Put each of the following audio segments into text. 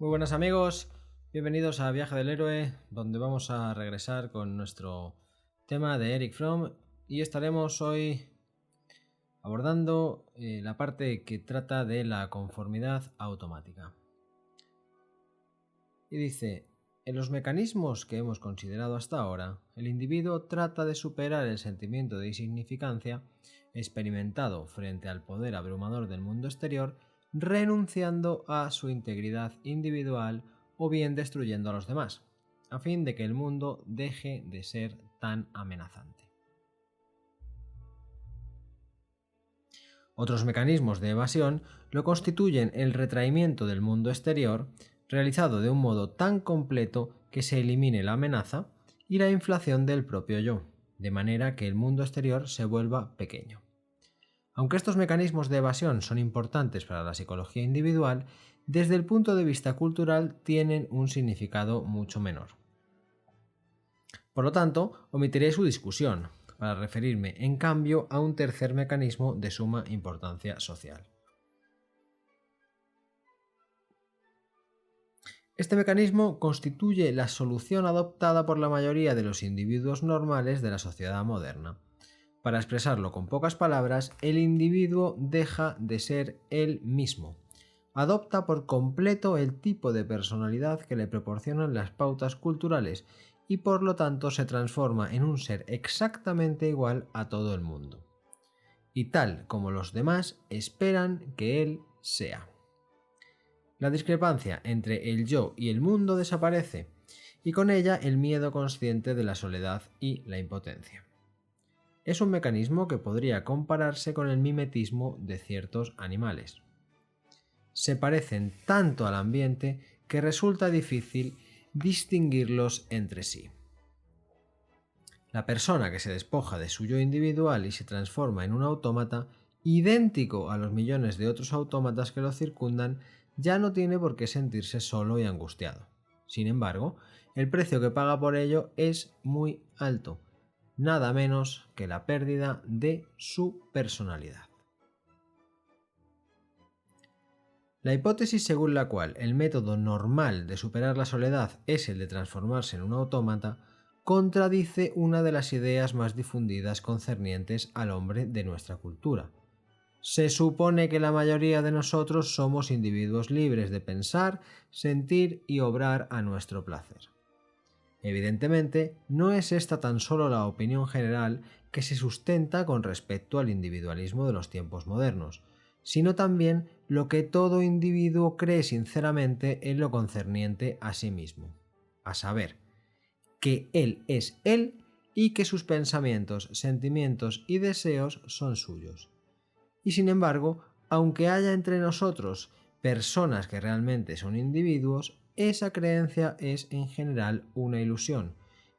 Muy buenas amigos, bienvenidos a Viaje del Héroe, donde vamos a regresar con nuestro tema de Erich Fromm y estaremos hoy abordando la parte que trata de la conformidad automática. Y dice, en los mecanismos que hemos considerado hasta ahora, el individuo trata de superar el sentimiento de insignificancia experimentado frente al poder abrumador del mundo exterior, renunciando a su integridad individual o bien destruyendo a los demás, a fin de que el mundo deje de ser tan amenazante. Otros mecanismos de evasión lo constituyen el retraimiento del mundo exterior, realizado de un modo tan completo que se elimine la amenaza, y la inflación del propio yo, de manera que el mundo exterior se vuelva pequeño. Aunque estos mecanismos de evasión son importantes para la psicología individual, desde el punto de vista cultural tienen un significado mucho menor. Por lo tanto, omitiré su discusión, para referirme, en cambio, a un tercer mecanismo de suma importancia social. Este mecanismo constituye la solución adoptada por la mayoría de los individuos normales de la sociedad moderna. Para expresarlo con pocas palabras, el individuo deja de ser él mismo. Adopta por completo el tipo de personalidad que le proporcionan las pautas culturales y por lo tanto se transforma en un ser exactamente igual a todo el mundo. Y tal como los demás esperan que él sea. La discrepancia entre el yo y el mundo desaparece, y con ella el miedo consciente de la soledad y la impotencia. Es un mecanismo que podría compararse con el mimetismo de ciertos animales. Se parecen tanto al ambiente que resulta difícil distinguirlos entre sí. La persona que se despoja de su yo individual y se transforma en un autómata, idéntico a los millones de otros autómatas que lo circundan, ya no tiene por qué sentirse solo y angustiado. Sin embargo, el precio que paga por ello es muy alto, nada menos que la pérdida de su personalidad. La hipótesis según la cual el método normal de superar la soledad es el de transformarse en un autómata contradice una de las ideas más difundidas concernientes al hombre de nuestra cultura. Se supone que la mayoría de nosotros somos individuos libres de pensar, sentir y obrar a nuestro placer. Evidentemente, no es esta tan solo la opinión general que se sustenta con respecto al individualismo de los tiempos modernos, sino también lo que todo individuo cree sinceramente en lo concerniente a sí mismo, a saber, que él es él y que sus pensamientos, sentimientos y deseos son suyos. Y sin embargo, aunque haya entre nosotros personas que realmente son individuos, esa creencia es en general una ilusión,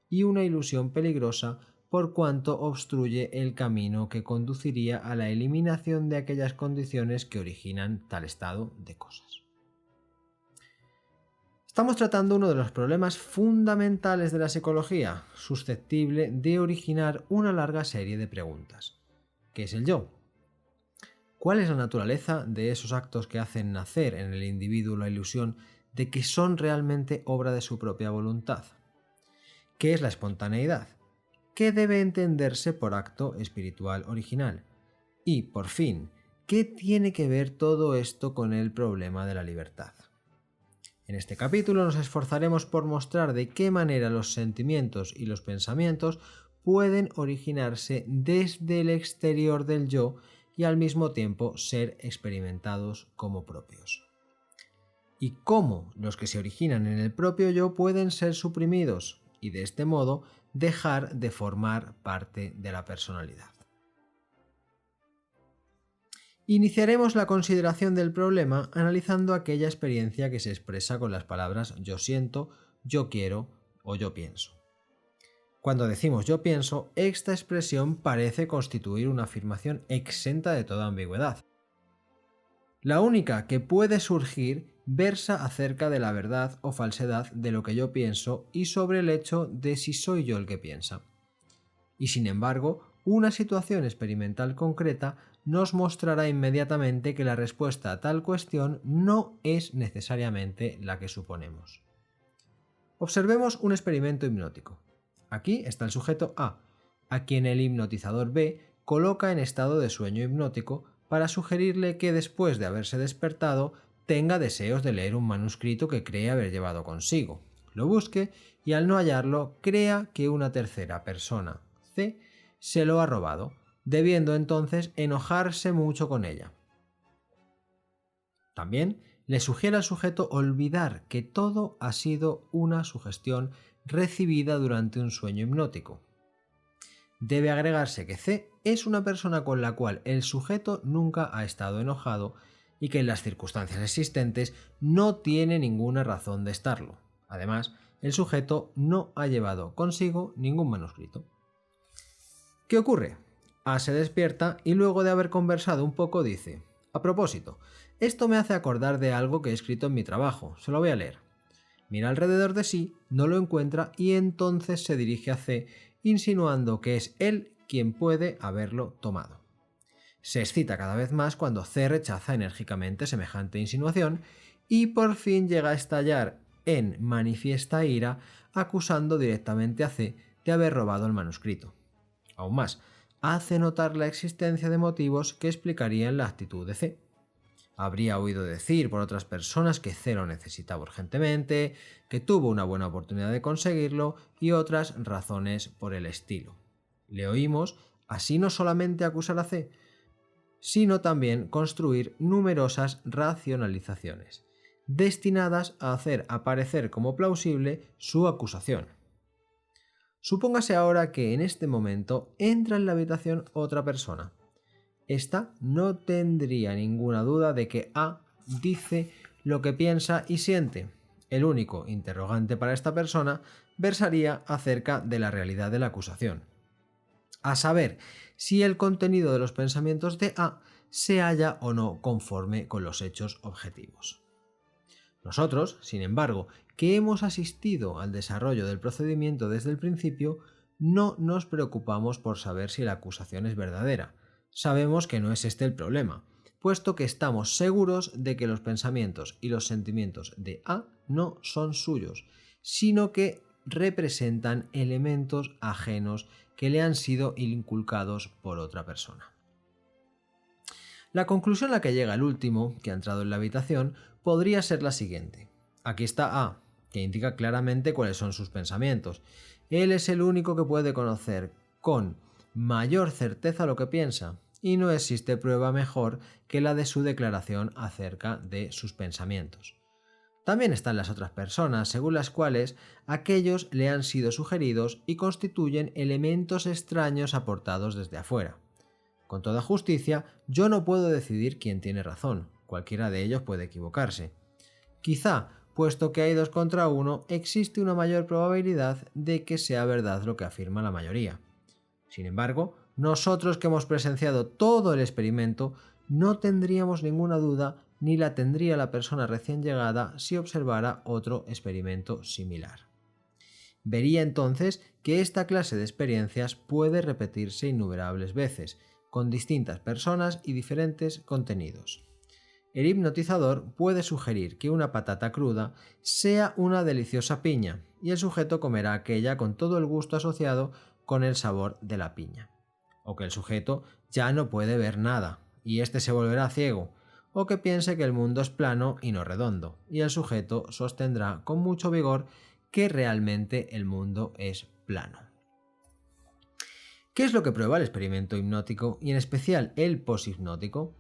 y una ilusión peligrosa por cuanto obstruye el camino que conduciría a la eliminación de aquellas condiciones que originan tal estado de cosas. Estamos tratando uno de los problemas fundamentales de la psicología, susceptible de originar una larga serie de preguntas. ¿Qué es el yo? ¿Cuál es la naturaleza de esos actos que hacen nacer en el individuo la ilusión de que son realmente obra de su propia voluntad? ¿Qué es la espontaneidad? ¿Qué debe entenderse por acto espiritual original? Y, por fin, ¿qué tiene que ver todo esto con el problema de la libertad? En este capítulo nos esforzaremos por mostrar de qué manera los sentimientos y los pensamientos pueden originarse desde el exterior del yo y al mismo tiempo ser experimentados como propios. Y cómo los que se originan en el propio yo pueden ser suprimidos y de este modo dejar de formar parte de la personalidad. Iniciaremos la consideración del problema analizando aquella experiencia que se expresa con las palabras yo siento, yo quiero o yo pienso. Cuando decimos yo pienso, esta expresión parece constituir una afirmación exenta de toda ambigüedad. La única que puede surgir versa acerca de la verdad o falsedad de lo que yo pienso y sobre el hecho de si soy yo el que piensa. Y sin embargo, una situación experimental concreta nos mostrará inmediatamente que la respuesta a tal cuestión no es necesariamente la que suponemos. Observemos un experimento hipnótico. Aquí está el sujeto a quien el hipnotizador B coloca en estado de sueño hipnótico para sugerirle que después de haberse despertado tenga deseos de leer un manuscrito que cree haber llevado consigo. Lo busque y al no hallarlo crea que una tercera persona, C, se lo ha robado, debiendo entonces enojarse mucho con ella. También le sugiere al sujeto olvidar que todo ha sido una sugestión recibida durante un sueño hipnótico. Debe agregarse que C es una persona con la cual el sujeto nunca ha estado enojado y que en las circunstancias existentes no tiene ninguna razón de estarlo. Además, el sujeto no ha llevado consigo ningún manuscrito. ¿Qué ocurre? A se despierta y luego de haber conversado un poco dice: a propósito, esto me hace acordar de algo que he escrito en mi trabajo, se lo voy a leer. Mira alrededor de sí, no lo encuentra y entonces se dirige a C, insinuando que es él quien puede haberlo tomado. Se excita cada vez más cuando C rechaza enérgicamente semejante insinuación y por fin llega a estallar en manifiesta ira, acusando directamente a C de haber robado el manuscrito. Aún más, hace notar la existencia de motivos que explicarían la actitud de C. Habría oído decir por otras personas que C lo necesitaba urgentemente, que tuvo una buena oportunidad de conseguirlo y otras razones por el estilo. Le oímos así no solamente acusar a C, sino también construir numerosas racionalizaciones, destinadas a hacer aparecer como plausible su acusación. Supóngase ahora que en este momento entra en la habitación otra persona. Esta no tendría ninguna duda de que A dice lo que piensa y siente. El único interrogante para esta persona versaría acerca de la realidad de la acusación, a saber si el contenido de los pensamientos de A se halla o no conforme con los hechos objetivos. Nosotros, sin embargo, que hemos asistido al desarrollo del procedimiento desde el principio, no nos preocupamos por saber si la acusación es verdadera. Sabemos que no es este el problema, puesto que estamos seguros de que los pensamientos y los sentimientos de A no son suyos, sino que representan elementos ajenos que le han sido inculcados por otra persona. La conclusión a la que llega el último, que ha entrado en la habitación, podría ser la siguiente. Aquí está A, que indica claramente cuáles son sus pensamientos. Él es el único que puede conocer con mayor certeza lo que piensa, y no existe prueba mejor que la de su declaración acerca de sus pensamientos. También están las otras personas, según las cuales aquellos le han sido sugeridos y constituyen elementos extraños aportados desde afuera. Con toda justicia, yo no puedo decidir quién tiene razón, cualquiera de ellos puede equivocarse. Quizá, puesto que hay 2 contra 1, existe una mayor probabilidad de que sea verdad lo que afirma la mayoría. Sin embargo, nosotros que hemos presenciado todo el experimento, no tendríamos ninguna duda ni la tendría la persona recién llegada si observara otro experimento similar. Vería entonces que esta clase de experiencias puede repetirse innumerables veces, con distintas personas y diferentes contenidos. El hipnotizador puede sugerir que una patata cruda sea una deliciosa piña y el sujeto comerá aquella con todo el gusto asociado con el sabor de la piña. O que el sujeto ya no puede ver nada y éste se volverá ciego, o que piense que el mundo es plano y no redondo y el sujeto sostendrá con mucho vigor que realmente el mundo es plano. ¿Qué es lo que prueba el experimento hipnótico y en especial el poshipnótico?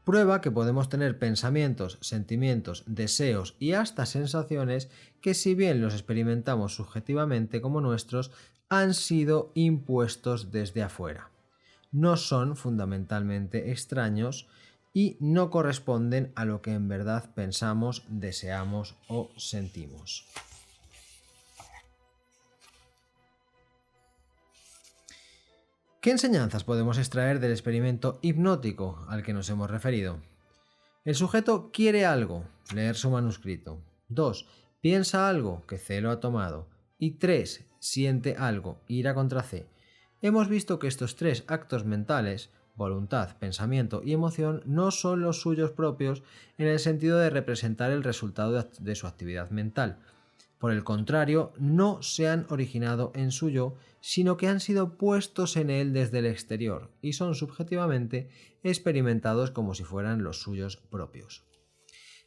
Prueba que podemos tener pensamientos, sentimientos, deseos y hasta sensaciones que, si bien los experimentamos subjetivamente como nuestros, han sido impuestos desde afuera. No son fundamentalmente extraños y no corresponden a lo que en verdad pensamos, deseamos o sentimos. ¿Qué enseñanzas podemos extraer del experimento hipnótico al que nos hemos referido? El sujeto quiere algo, leer su manuscrito. 2. Piensa algo, que C lo ha tomado. Y 3. Siente algo, ira contra C. hemos visto que estos tres actos mentales, voluntad, pensamiento y emoción, no son los suyos propios en el sentido de representar el resultado de su actividad mental. Por el contrario, no se han originado en su yo, sino que han sido puestos en él desde el exterior y son subjetivamente experimentados como si fueran los suyos propios.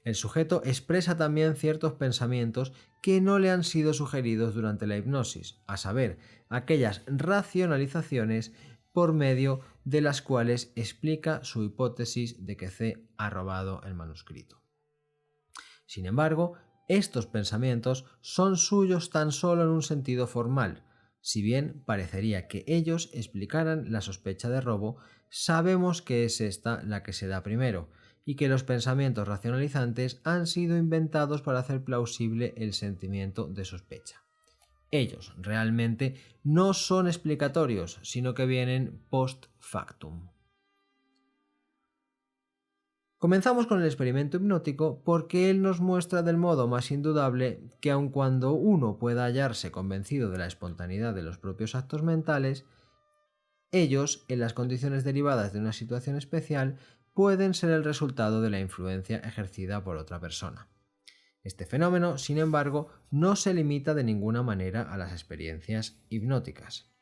El sujeto expresa también ciertos pensamientos que no le han sido sugeridos durante la hipnosis, a saber, aquellas racionalizaciones por medio de las cuales explica su hipótesis de que C ha robado el manuscrito. Sin embargo, estos pensamientos son suyos tan solo en un sentido formal. Si bien parecería que ellos explicaran la sospecha de robo, sabemos que es esta la que se da primero, y que los pensamientos racionalizantes han sido inventados para hacer plausible el sentimiento de sospecha. Ellos realmente no son explicatorios, sino que vienen post factum. Comenzamos con el experimento hipnótico porque él nos muestra del modo más indudable que aun cuando uno pueda hallarse convencido de la espontaneidad de los propios actos mentales, ellos, en las condiciones derivadas de una situación especial, pueden ser el resultado de la influencia ejercida por otra persona. Este fenómeno, sin embargo, no se limita de ninguna manera a las experiencias hipnóticas.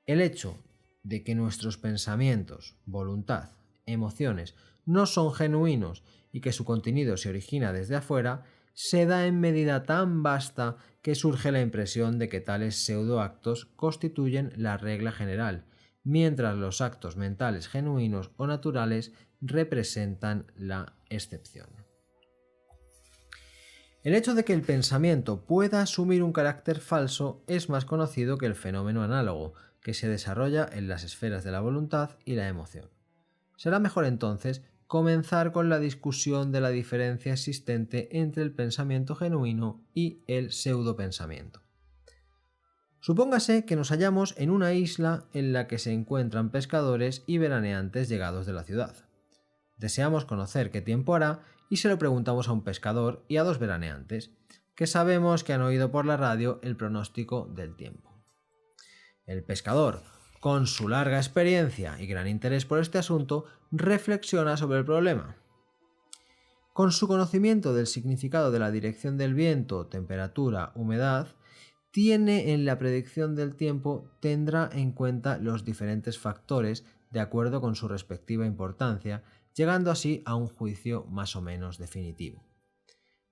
El hecho de que nuestros pensamientos, voluntad, emociones no son genuinos y que su contenido se origina desde afuera, se da en medida tan vasta que surge la impresión de que tales pseudoactos constituyen la regla general, mientras los actos mentales genuinos o naturales representan la excepción. El hecho de que el pensamiento pueda asumir un carácter falso es más conocido que el fenómeno análogo, que se desarrolla en las esferas de la voluntad y la emoción. Será mejor entonces comenzar con la discusión de la diferencia existente entre el pensamiento genuino y el pseudopensamiento. Supóngase que nos hallamos en una isla en la que se encuentran pescadores y veraneantes llegados de la ciudad. Deseamos conocer qué tiempo hará y se lo preguntamos a un pescador y a dos veraneantes, que sabemos que han oído por la radio el pronóstico del tiempo. El pescador, con su larga experiencia y gran interés por este asunto, reflexiona sobre el problema. Con su conocimiento del significado de la dirección del viento, temperatura, humedad, tiene en la predicción del tiempo tendrá en cuenta los diferentes factores de acuerdo con su respectiva importancia, llegando así a un juicio más o menos definitivo.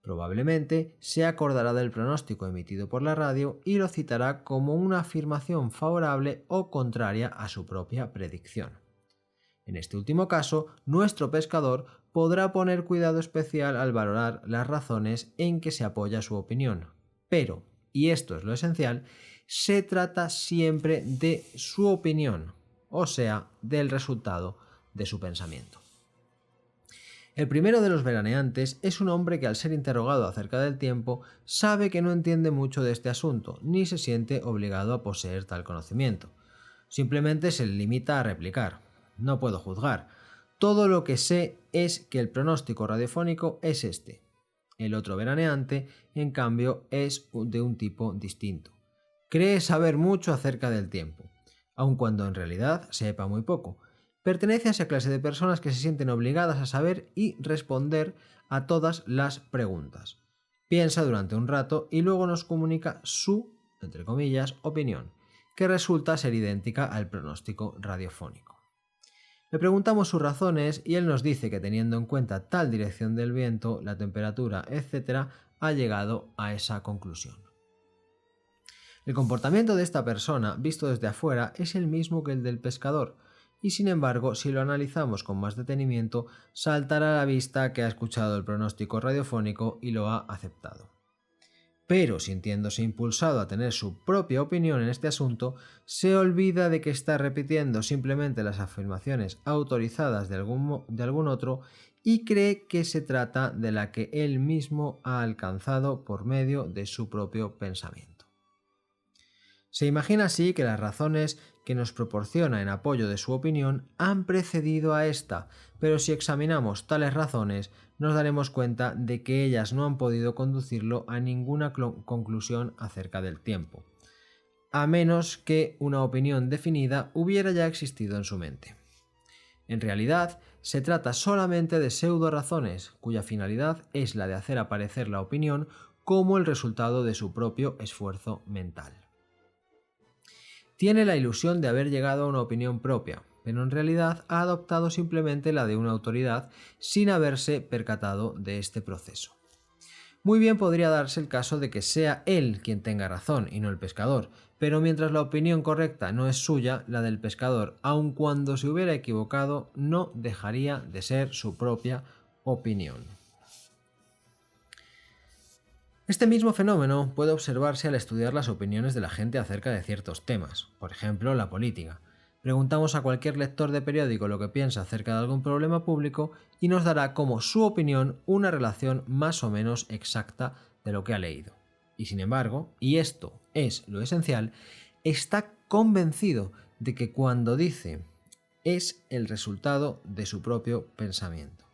Probablemente se acordará del pronóstico emitido por la radio y lo citará como una afirmación favorable o contraria a su propia predicción. En este último caso, nuestro pescador podrá poner cuidado especial al valorar las razones en que se apoya su opinión, pero, y esto es lo esencial, se trata siempre de su opinión, o sea, del resultado de su pensamiento. El primero de los veraneantes es un hombre que al ser interrogado acerca del tiempo sabe que no entiende mucho de este asunto, ni se siente obligado a poseer tal conocimiento. Simplemente se limita a replicar: no puedo juzgar. Todo lo que sé es que el pronóstico radiofónico es este. El otro veraneante, en cambio, es de un tipo distinto. Cree saber mucho acerca del tiempo, aun cuando en realidad sepa muy poco. Pertenece a esa clase de personas que se sienten obligadas a saber y responder a todas las preguntas. Piensa durante un rato y luego nos comunica su, entre comillas, opinión, que resulta ser idéntica al pronóstico radiofónico. Le preguntamos sus razones y él nos dice que teniendo en cuenta tal dirección del viento, la temperatura, etc., ha llegado a esa conclusión. El comportamiento de esta persona, visto desde afuera, es el mismo que el del pescador, y sin embargo, si lo analizamos con más detenimiento, saltará a la vista que ha escuchado el pronóstico radiofónico y lo ha aceptado. Pero, sintiéndose impulsado a tener su propia opinión en este asunto, se olvida de que está repitiendo simplemente las afirmaciones autorizadas de algún otro y cree que se trata de la que él mismo ha alcanzado por medio de su propio pensamiento. Se imagina así que las razones que nos proporciona en apoyo de su opinión han precedido a esta, pero si examinamos tales razones nos daremos cuenta de que ellas no han podido conducirlo a ninguna conclusión acerca del tiempo. a menos que una opinión definida hubiera ya existido en su mente. En realidad, se trata solamente de pseudo-razones, cuya finalidad es la de hacer aparecer la opinión como el resultado de su propio esfuerzo mental. Tiene la ilusión de haber llegado a una opinión propia, pero en realidad ha adoptado simplemente la de una autoridad sin haberse percatado de este proceso. Muy bien podría darse el caso de que sea él quien tenga razón y no el pescador, pero mientras la opinión correcta no es suya, la del pescador, aun cuando se hubiera equivocado, no dejaría de ser su propia opinión. Este mismo fenómeno puede observarse al estudiar las opiniones de la gente acerca de ciertos temas, por ejemplo, la política. Preguntamos a cualquier lector de periódico lo que piensa acerca de algún problema público y nos dará como su opinión una relación más o menos exacta de lo que ha leído. Y sin embargo, y esto es lo esencial, está convencido de que cuando dice es el resultado de su propio pensamiento.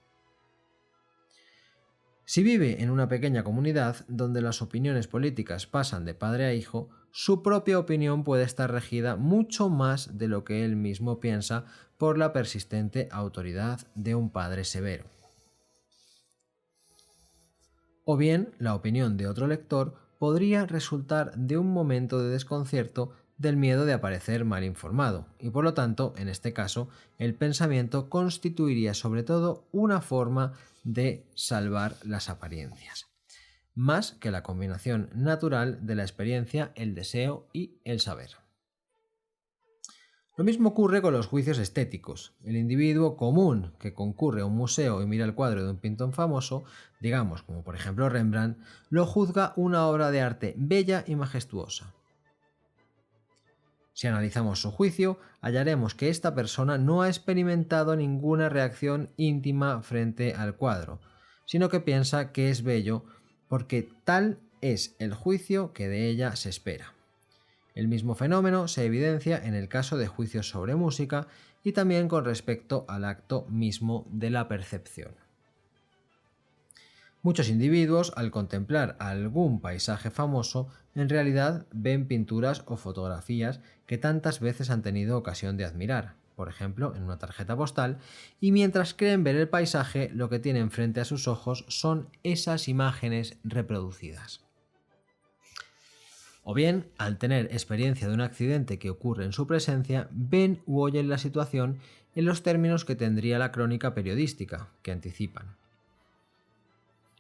Si vive en una pequeña comunidad donde las opiniones políticas pasan de padre a hijo, su propia opinión puede estar regida mucho más de lo que él mismo piensa por la persistente autoridad de un padre severo. O bien, la opinión de otro lector podría resultar de un momento de desconcierto del miedo de aparecer mal informado, y por lo tanto, en este caso, el pensamiento constituiría sobre todo una forma de salvar las apariencias, más que la combinación natural de la experiencia, el deseo y el saber. Lo mismo ocurre con los juicios estéticos. El individuo común que concurre a un museo y mira el cuadro de un pintor famoso, digamos como por ejemplo Rembrandt, lo juzga una obra de arte bella y majestuosa. Si analizamos su juicio, hallaremos que esta persona no ha experimentado ninguna reacción íntima frente al cuadro, sino que piensa que es bello porque tal es el juicio que de ella se espera. El mismo fenómeno se evidencia en el caso de juicios sobre música y también con respecto al acto mismo de la percepción. Muchos individuos, al contemplar algún paisaje famoso, en realidad ven pinturas o fotografías que tantas veces han tenido ocasión de admirar, por ejemplo, en una tarjeta postal, y mientras creen ver el paisaje, lo que tienen frente a sus ojos son esas imágenes reproducidas. O bien, al tener experiencia de un accidente que ocurre en su presencia, ven u oyen la situación en los términos que tendría la crónica periodística, que anticipan.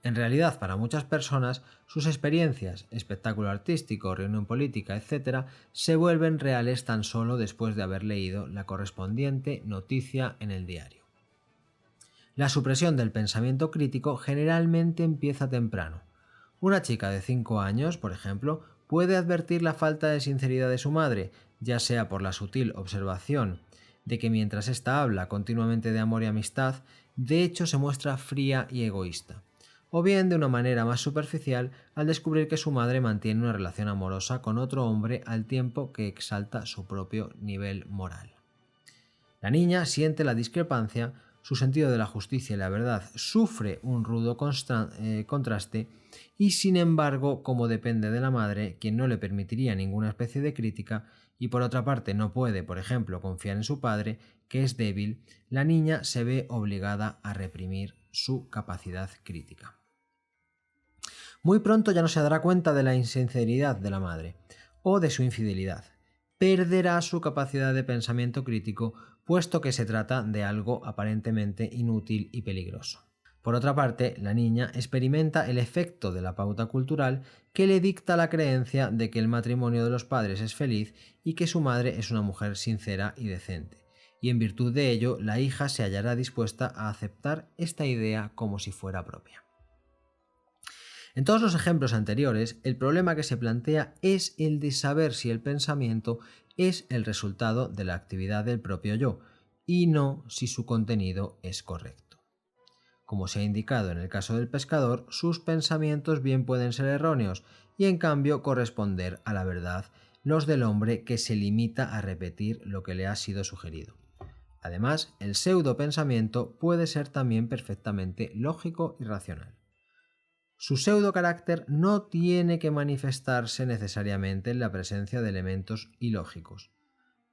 En realidad, para muchas personas, sus experiencias, espectáculo artístico, reunión política, etc., se vuelven reales tan solo después de haber leído la correspondiente noticia en el diario. La supresión del pensamiento crítico generalmente empieza temprano. Una chica de 5 años, por ejemplo, puede advertir la falta de sinceridad de su madre, ya sea por la sutil observación de que mientras ésta habla continuamente de amor y amistad, de hecho se muestra fría y egoísta, o bien de una manera más superficial al descubrir que su madre mantiene una relación amorosa con otro hombre al tiempo que exalta su propio nivel moral. La niña siente la discrepancia, su sentido de la justicia y la verdad sufre un rudo contraste y sin embargo, como depende de la madre, quien no le permitiría ninguna especie de crítica, y por otra parte no puede, por ejemplo, confiar en su padre, que es débil, la niña se ve obligada a reprimir su capacidad crítica. Muy pronto ya no se dará cuenta de la insinceridad de la madre o de su infidelidad. Perderá su capacidad de pensamiento crítico, puesto que se trata de algo aparentemente inútil y peligroso. Por otra parte, la niña experimenta el efecto de la pauta cultural que le dicta la creencia de que el matrimonio de los padres es feliz y que su madre es una mujer sincera y decente, y en virtud de ello la hija se hallará dispuesta a aceptar esta idea como si fuera propia. En todos los ejemplos anteriores, el problema que se plantea es el de saber si el pensamiento es el resultado de la actividad del propio yo, y no si su contenido es correcto. Como se ha indicado en el caso del pescador, sus pensamientos bien pueden ser erróneos y en cambio corresponder a la verdad los del hombre que se limita a repetir lo que le ha sido sugerido. Además, el pseudo pensamiento puede ser también perfectamente lógico y racional. Su pseudo carácter no tiene que manifestarse necesariamente en la presencia de elementos ilógicos.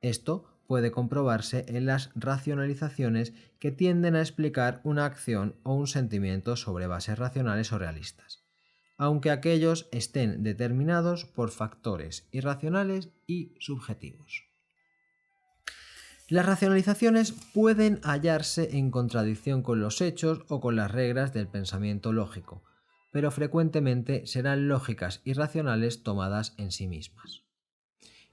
Esto puede comprobarse en las racionalizaciones que tienden a explicar una acción o un sentimiento sobre bases racionales o realistas, aunque aquellos estén determinados por factores irracionales y subjetivos. Las racionalizaciones pueden hallarse en contradicción con los hechos o con las reglas del pensamiento lógico, pero frecuentemente serán lógicas y racionales tomadas en sí mismas.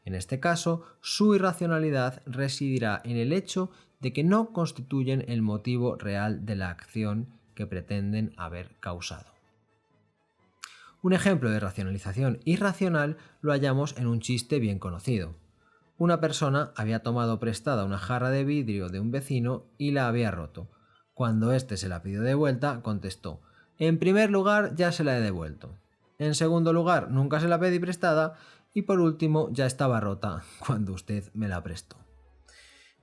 En este caso, su irracionalidad residirá en el hecho de que no constituyen el motivo real de la acción que pretenden haber causado. Un ejemplo de racionalización irracional lo hallamos en un chiste bien conocido. Una persona había tomado prestada una jarra de vidrio de un vecino y la había roto. Cuando éste se la pidió de vuelta, contestó: «En primer lugar, ya se la he devuelto. En segundo lugar, nunca se la pedí prestada. Y por último, ya estaba rota cuando usted me la prestó».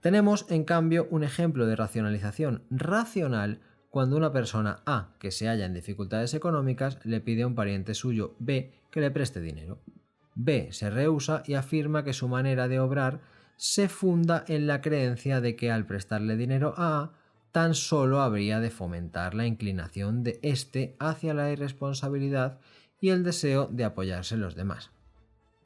Tenemos, en cambio, un ejemplo de racionalización racional cuando una persona A, que se halla en dificultades económicas, le pide a un pariente suyo B que le preste dinero. B se rehúsa y afirma que su manera de obrar se funda en la creencia de que al prestarle dinero a A, tan solo habría de fomentar la inclinación de éste hacia la irresponsabilidad y el deseo de apoyarse en los demás.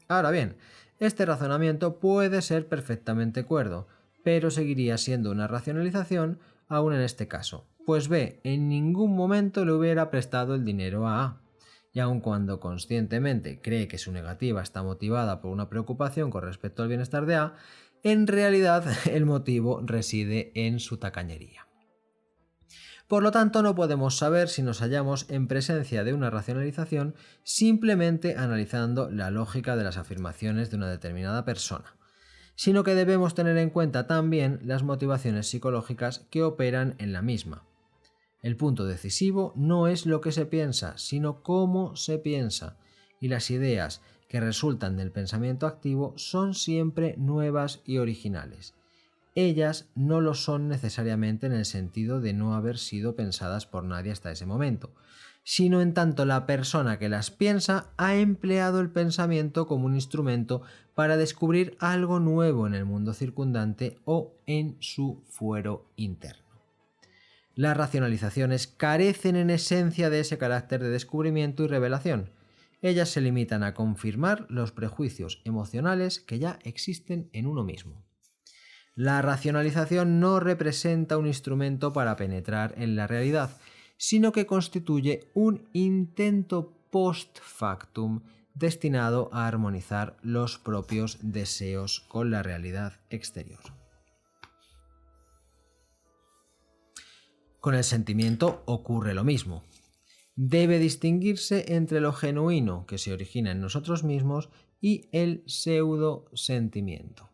Ahora bien, este razonamiento puede ser perfectamente cuerdo, pero seguiría siendo una racionalización aún en este caso, pues B en ningún momento le hubiera prestado el dinero a A. Y aun cuando conscientemente cree que su negativa está motivada por una preocupación con respecto al bienestar de A, en realidad el motivo reside en su tacañería. Por lo tanto, no podemos saber si nos hallamos en presencia de una racionalización simplemente analizando la lógica de las afirmaciones de una determinada persona, sino que debemos tener en cuenta también las motivaciones psicológicas que operan en la misma. El punto decisivo no es lo que se piensa, sino cómo se piensa, y las ideas que resultan del pensamiento activo son siempre nuevas y originales. Ellas no lo son necesariamente en el sentido de no haber sido pensadas por nadie hasta ese momento, sino en tanto la persona que las piensa ha empleado el pensamiento como un instrumento para descubrir algo nuevo en el mundo circundante o en su fuero interno. Las racionalizaciones carecen en esencia de ese carácter de descubrimiento y revelación. Ellas se limitan a confirmar los prejuicios emocionales que ya existen en uno mismo. La racionalización no representa un instrumento para penetrar en la realidad, sino que constituye un intento post factum destinado a armonizar los propios deseos con la realidad exterior. Con el sentimiento ocurre lo mismo. Debe distinguirse entre lo genuino que se origina en nosotros mismos y el pseudo sentimiento,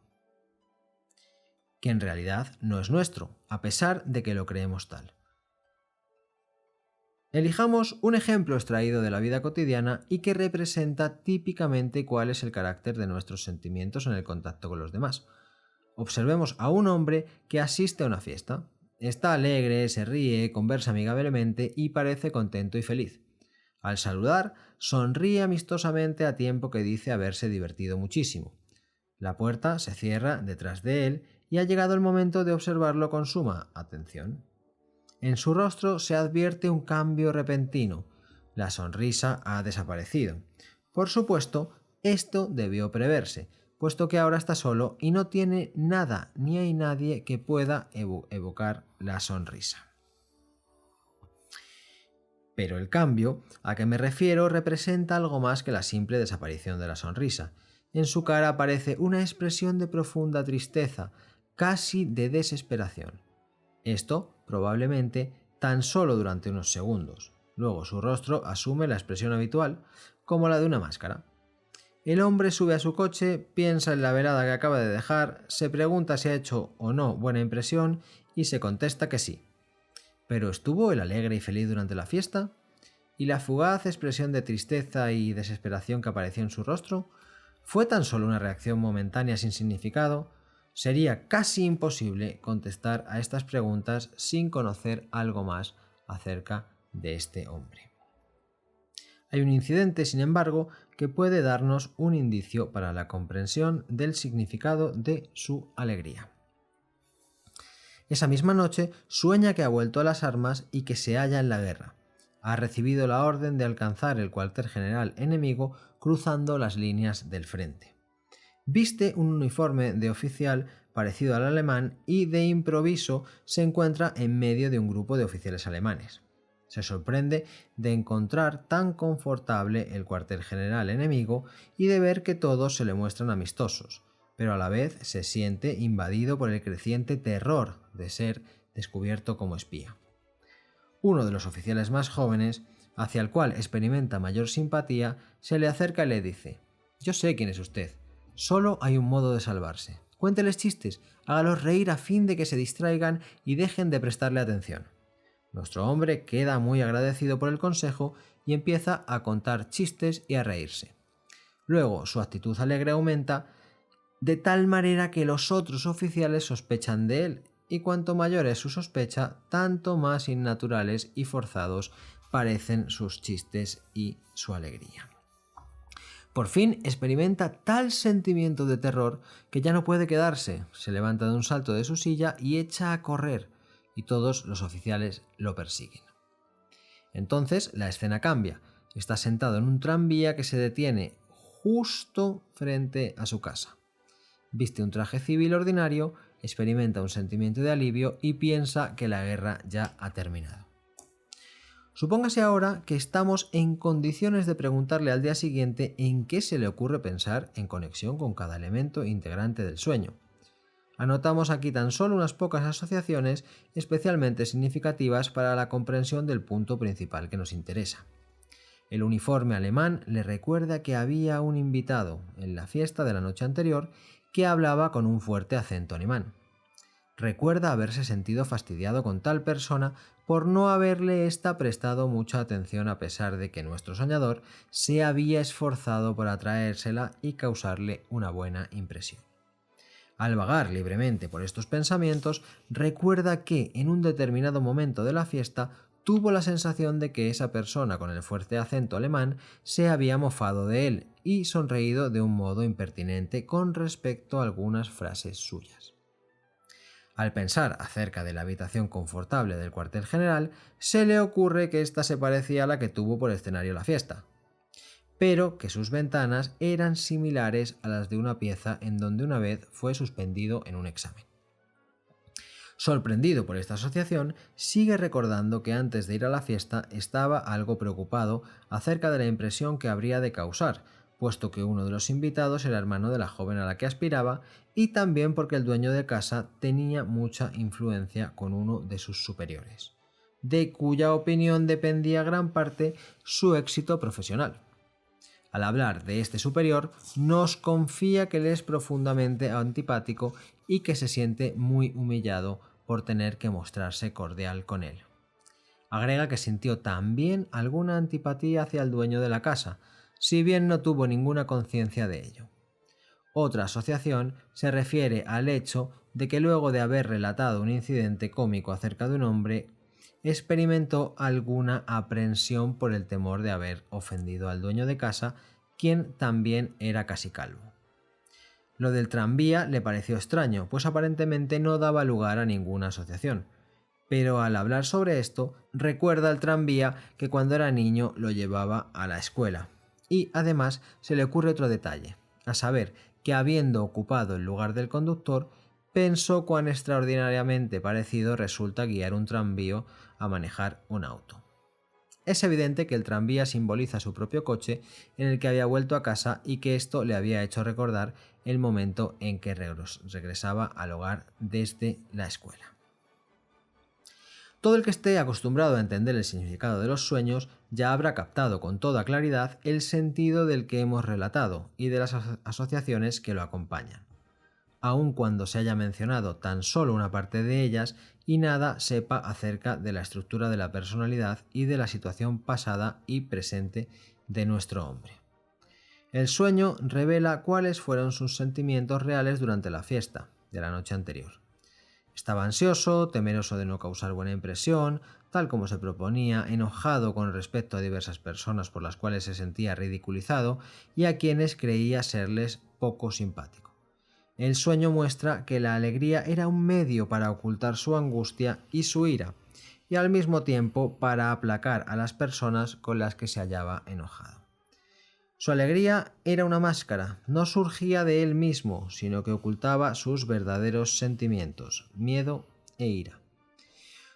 que en realidad no es nuestro, a pesar de que lo creemos tal. Elijamos un ejemplo extraído de la vida cotidiana y que representa típicamente cuál es el carácter de nuestros sentimientos en el contacto con los demás. Observemos a un hombre que asiste a una fiesta. Está alegre, se ríe, conversa amigablemente y parece contento y feliz. Al saludar, sonríe amistosamente a tiempo que dice haberse divertido muchísimo. La puerta se cierra detrás de él y ha llegado el momento de observarlo con suma atención. En su rostro se advierte un cambio repentino. La sonrisa ha desaparecido. Por supuesto, esto debió preverse, puesto que ahora está solo y no tiene nada ni hay nadie que pueda evocar la sonrisa. Pero el cambio a que me refiero representa algo más que la simple desaparición de la sonrisa. En su cara aparece una expresión de profunda tristeza, casi de desesperación. Esto, probablemente, tan solo durante unos segundos. Luego su rostro asume la expresión habitual, como la de una máscara. El hombre sube a su coche, piensa en la velada que acaba de dejar, se pregunta si ha hecho o no buena impresión y se contesta que sí. ¿Pero estuvo él alegre y feliz durante la fiesta? ¿Y la fugaz expresión de tristeza y desesperación que apareció en su rostro? ¿Fue tan solo una reacción momentánea sin significado? Sería casi imposible contestar a estas preguntas sin conocer algo más acerca de este hombre. Hay un incidente, sin embargo, que puede darnos un indicio para la comprensión del significado de su alegría. Esa misma noche sueña que ha vuelto a las armas y que se halla en la guerra. Ha recibido la orden de alcanzar el cuartel general enemigo cruzando las líneas del frente. Viste un uniforme de oficial parecido al alemán y de improviso se encuentra en medio de un grupo de oficiales alemanes. Se sorprende de encontrar tan confortable el cuartel general enemigo y de ver que todos se le muestran amistosos, pero a la vez se siente invadido por el creciente terror de ser descubierto como espía. Uno de los oficiales más jóvenes, hacia el cual experimenta mayor simpatía, se le acerca y le dice: «Yo sé quién es usted. Solo hay un modo de salvarse. Cuénteles chistes, hágalos reír a fin de que se distraigan y dejen de prestarle atención». Nuestro hombre queda muy agradecido por el consejo y empieza a contar chistes y a reírse. Luego su actitud alegre aumenta de tal manera que los otros oficiales sospechan de él, y cuanto mayor es su sospecha, tanto más innaturales y forzados parecen sus chistes y su alegría. Por fin experimenta tal sentimiento de terror que ya no puede quedarse, se levanta de un salto de su silla y echa a correr, y todos los oficiales lo persiguen. Entonces la escena cambia. Está sentado en un tranvía que se detiene justo frente a su casa. Viste un traje civil ordinario, experimenta un sentimiento de alivio y piensa que la guerra ya ha terminado. Supóngase ahora que estamos en condiciones de preguntarle al día siguiente en qué se le ocurre pensar en conexión con cada elemento integrante del sueño. Anotamos aquí tan solo unas pocas asociaciones especialmente significativas para la comprensión del punto principal que nos interesa. El uniforme alemán le recuerda que había un invitado en la fiesta de la noche anterior que hablaba con un fuerte acento alemán. Recuerda haberse sentido fastidiado con tal persona por no haberle ésta prestado mucha atención a pesar de que nuestro soñador se había esforzado por atraérsela y causarle una buena impresión. Al vagar libremente por estos pensamientos, recuerda que en un determinado momento de la fiesta tuvo la sensación de que esa persona con el fuerte acento alemán se había mofado de él y sonreído de un modo impertinente con respecto a algunas frases suyas. Al pensar acerca de la habitación confortable del cuartel general, se le ocurre que ésta se parecía a la que tuvo por escenario la fiesta, pero que sus ventanas eran similares a las de una pieza en donde una vez fue suspendido en un examen. Sorprendido por esta asociación, sigue recordando que antes de ir a la fiesta estaba algo preocupado acerca de la impresión que habría de causar, puesto que uno de los invitados era hermano de la joven a la que aspiraba y también porque el dueño de casa tenía mucha influencia con uno de sus superiores, de cuya opinión dependía gran parte su éxito profesional. Al hablar de este superior, nos confía que le es profundamente antipático y que se siente muy humillado por tener que mostrarse cordial con él. Agrega que sintió también alguna antipatía hacia el dueño de la casa, si bien no tuvo ninguna conciencia de ello. Otra asociación se refiere al hecho de que luego de haber relatado un incidente cómico acerca de un hombre, experimentó alguna aprensión por el temor de haber ofendido al dueño de casa, quien también era casi calvo. Lo del tranvía le pareció extraño, pues aparentemente no daba lugar a ninguna asociación, pero al hablar sobre esto, recuerda al tranvía que cuando era niño lo llevaba a la escuela. Y además se le ocurre otro detalle, a saber que habiendo ocupado el lugar del conductor, pensó cuán extraordinariamente parecido resulta guiar un tranvía a manejar un auto. Es evidente que el tranvía simboliza su propio coche en el que había vuelto a casa y que esto le había hecho recordar el momento en que regresaba al hogar desde la escuela. Todo el que esté acostumbrado a entender el significado de los sueños ya habrá captado con toda claridad el sentido del que hemos relatado y de las asociaciones que lo acompañan, aun cuando se haya mencionado tan solo una parte de ellas y nada sepa acerca de la estructura de la personalidad y de la situación pasada y presente de nuestro hombre. El sueño revela cuáles fueron sus sentimientos reales durante la fiesta de la noche anterior. Estaba ansioso, temeroso de no causar buena impresión, tal como se proponía, enojado con respecto a diversas personas por las cuales se sentía ridiculizado y a quienes creía serles poco simpático. El sueño muestra que la alegría era un medio para ocultar su angustia y su ira, y al mismo tiempo para aplacar a las personas con las que se hallaba enojado. Su alegría era una máscara, no surgía de él mismo, sino que ocultaba sus verdaderos sentimientos, miedo e ira.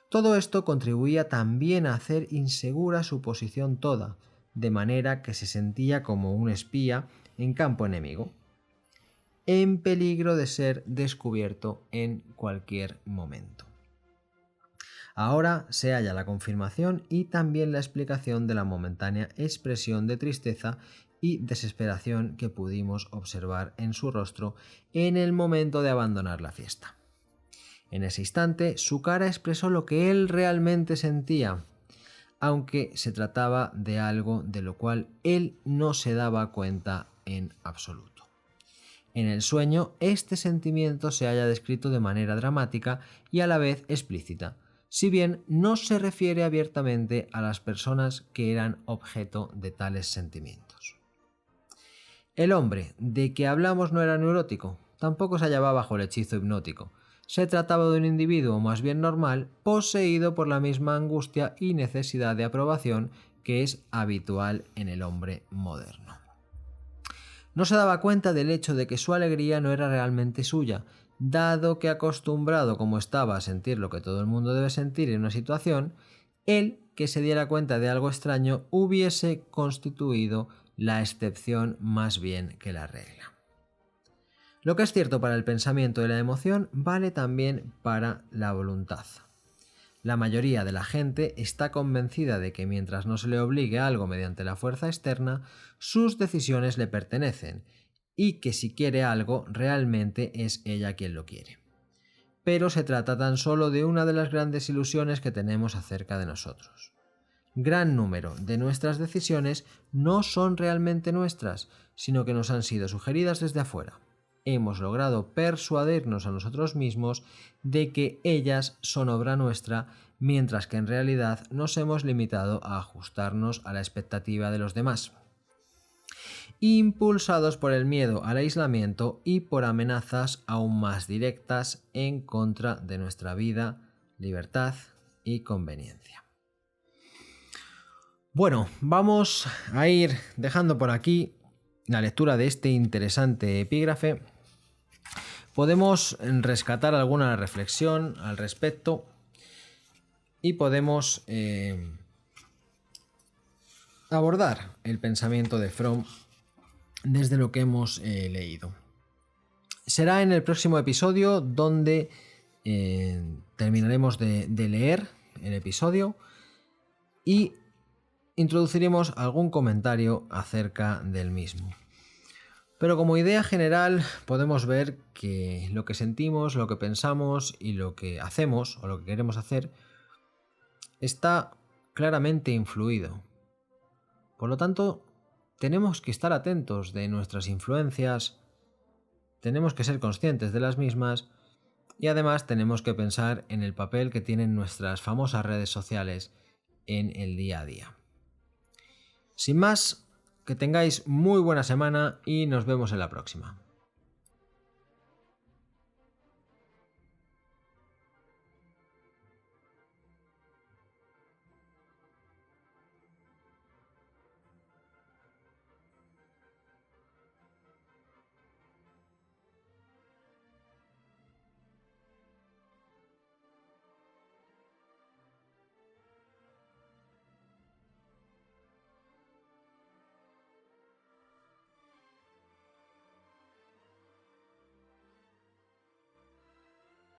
Todo esto contribuía también a hacer insegura su posición toda, de manera que se sentía como un espía en campo enemigo, en peligro de ser descubierto en cualquier momento. Ahora se halla la confirmación y también la explicación de la momentánea expresión de tristeza y desesperación que pudimos observar en su rostro en el momento de abandonar la fiesta. En ese instante, su cara expresó lo que él realmente sentía, aunque se trataba de algo de lo cual él no se daba cuenta en absoluto. En el sueño, este sentimiento se halla descrito de manera dramática y a la vez explícita, si bien no se refiere abiertamente a las personas que eran objeto de tales sentimientos. El hombre de que hablamos no era neurótico, tampoco se hallaba bajo el hechizo hipnótico. Se trataba de un individuo más bien normal, poseído por la misma angustia y necesidad de aprobación que es habitual en el hombre moderno. No se daba cuenta del hecho de que su alegría no era realmente suya, dado que acostumbrado como estaba a sentir lo que todo el mundo debe sentir en una situación, él, que se diera cuenta de algo extraño, hubiese constituido la excepción más bien que la regla. Lo que es cierto para el pensamiento y la emoción vale también para la voluntad. La mayoría de la gente está convencida de que mientras no se le obligue a algo mediante la fuerza externa, sus decisiones le pertenecen y que si quiere algo, realmente es ella quien lo quiere. Pero se trata tan solo de una de las grandes ilusiones que tenemos acerca de nosotros. Gran número de nuestras decisiones no son realmente nuestras, sino que nos han sido sugeridas desde afuera. Hemos logrado persuadirnos a nosotros mismos de que ellas son obra nuestra, mientras que en realidad nos hemos limitado a ajustarnos a la expectativa de los demás. Impulsados por el miedo al aislamiento y por amenazas aún más directas en contra de nuestra vida, libertad y conveniencia. Bueno, vamos a ir dejando por aquí la lectura de este interesante epígrafe. Podemos rescatar alguna reflexión al respecto y podemos abordar el pensamiento de Fromm desde lo que hemos leído. Será en el próximo episodio donde terminaremos de leer el episodio y introduciremos algún comentario acerca del mismo. Pero como idea general podemos ver que lo que sentimos, lo que pensamos y lo que hacemos o lo que queremos hacer está claramente influido. Por lo tanto, tenemos que estar atentos de nuestras influencias, tenemos que ser conscientes de las mismas y además tenemos que pensar en el papel que tienen nuestras famosas redes sociales en el día a día. Sin más, que tengáis muy buena semana y nos vemos en la próxima.